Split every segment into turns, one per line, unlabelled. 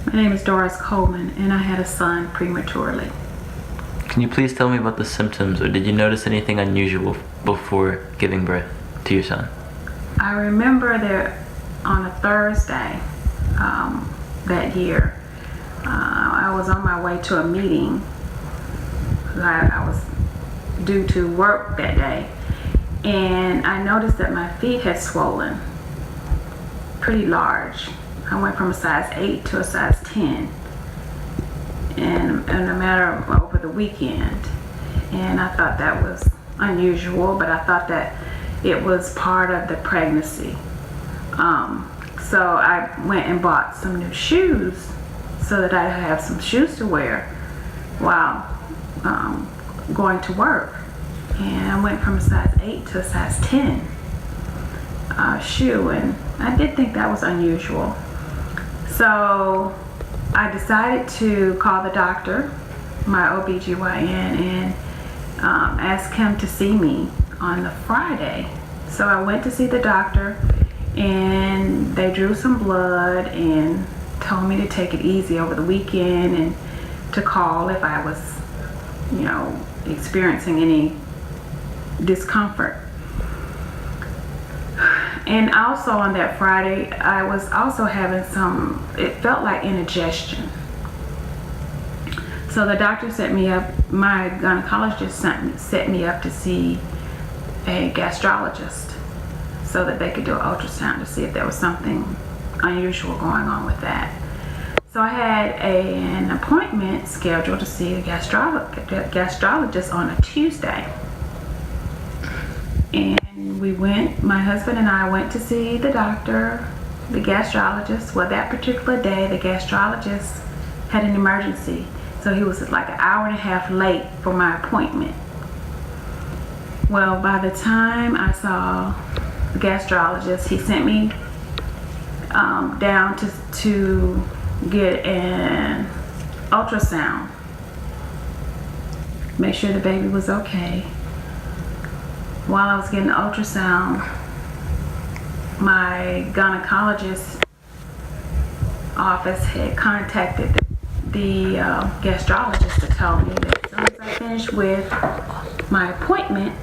My name is Doris Coleman, and I had a son prematurely.
Can you please tell me about the symptoms, or did you notice anything unusual before giving birth to your son?
I remember that on a Thursday that year, I was on my way to a meeting. I was due to work that day, and I noticed that my feet had swollen pretty large. I went from a size 8 to a size 10 in a matter of over the weekend, and I thought that was unusual, but I thought that it was part of the pregnancy. So I went and bought some new shoes so that I have some shoes to wear while going to work. And I went from a size 8 to a size 10 shoe, and I did think that was unusual. So I decided to call the doctor, my OBGYN, and ask him to see me on the Friday. So I went to see the doctor, and they drew some blood and told me to take it easy over the weekend and to call if I was, experiencing any discomfort. And also on that Friday, I was also having it felt like indigestion. So the doctor set me up, my gynecologist set me up to see a gastrologist so that they could do an ultrasound to see if there was something unusual going on with that. So I had an appointment scheduled to see a gastrologist on a Tuesday. And my husband and I went to see the doctor, the gastrologist. Well, that particular day, the gastrologist had an emergency. So he was like an hour and a half late for my appointment. Well, by the time I saw the gastrologist, he sent me down to get an ultrasound, make sure the baby was okay. While I was getting the ultrasound, my gynecologist office had contacted the gastrologist to tell me that as soon as I finished with my appointment,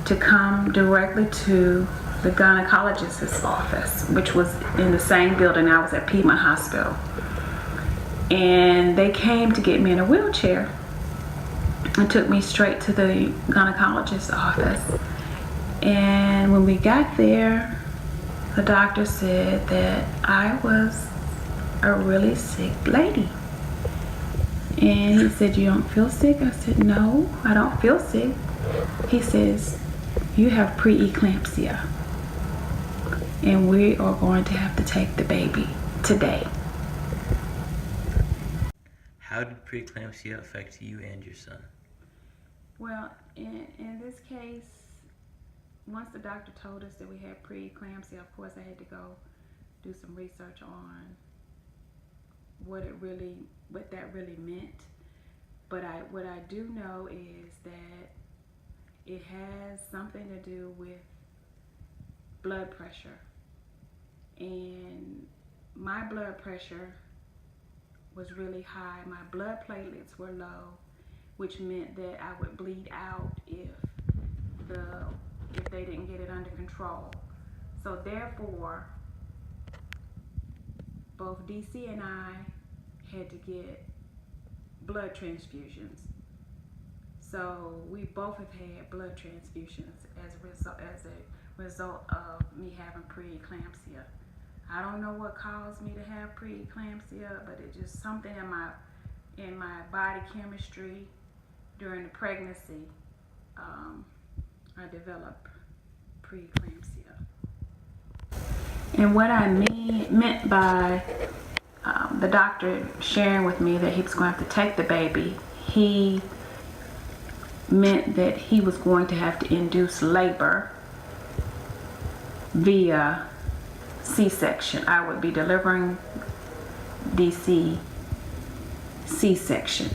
to come directly to the gynecologist's office, which was in the same building I was at Piedmont Hospital. And they came to get me in a wheelchair and took me straight to the gynecologist's office. And when we got there, the doctor said that I was a really sick lady. And he said, "You don't feel sick?" I said, "No, I don't feel sick." He says, "You have preeclampsia, and we are going to have to take the baby today."
How did preeclampsia affect you and your son?
Well, in this case, once the doctor told us that we had preeclampsia, of course I had to go do some research on what that really meant. But what I do know is that it has something to do with blood pressure. And my blood pressure was really high. My blood platelets were low, which meant that I would bleed out if they didn't get it under control. So therefore, both DC and I had to get blood transfusions. So we both have had blood transfusions as a result of me having preeclampsia. I don't know what caused me to have preeclampsia, but it's just something in my body chemistry during the pregnancy. I developed preeclampsia. And what I meant by the doctor sharing with me that he was going to have to take the baby, he meant that he was going to have to induce labor via C-section. I would be delivering DC C-section.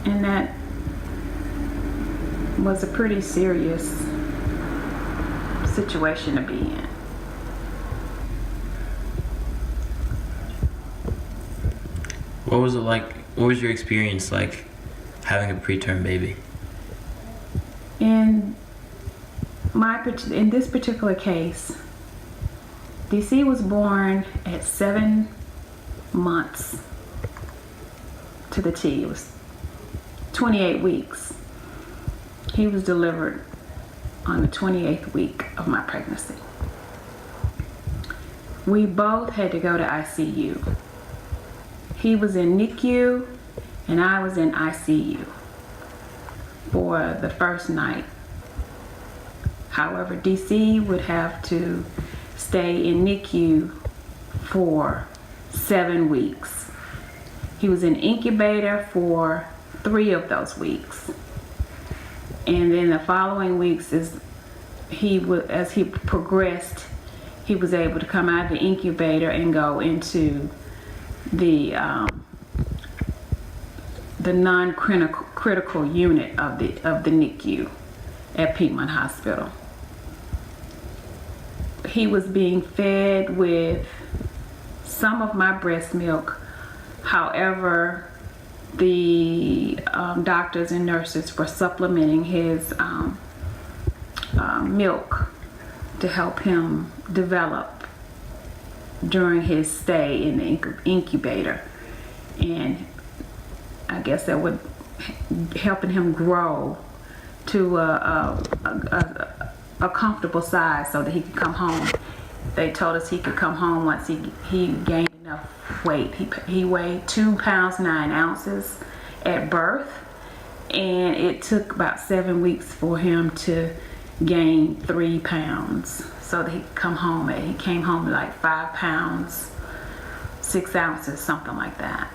And that was a pretty serious situation to be in.
What was it like? What was your experience like having a preterm baby?
In this particular case, DC was born at 7 months to the T. It was 28 weeks. He was delivered on the 28th week of my pregnancy. We both had to go to ICU. He was in NICU and I was in ICU for the first night. However, DC would have to stay in NICU for 7 weeks. He was in incubator for 3 of those weeks. And then the following weeks, as he progressed, he was able to come out of the incubator and go into the non-critical unit of the NICU at Piedmont Hospital. He was being fed with some of my breast milk. However, the doctors and nurses were supplementing his milk to help him develop during his stay in the incubator, and I guess that would helping him grow to a comfortable size so that he could come home. They told us he could come home once he gained enough weight. He weighed 2 pounds 9 ounces at birth, and it took about 7 weeks for him to gain 3 pounds so that he could come home. He came home like 5 pounds 6 ounces, something like that.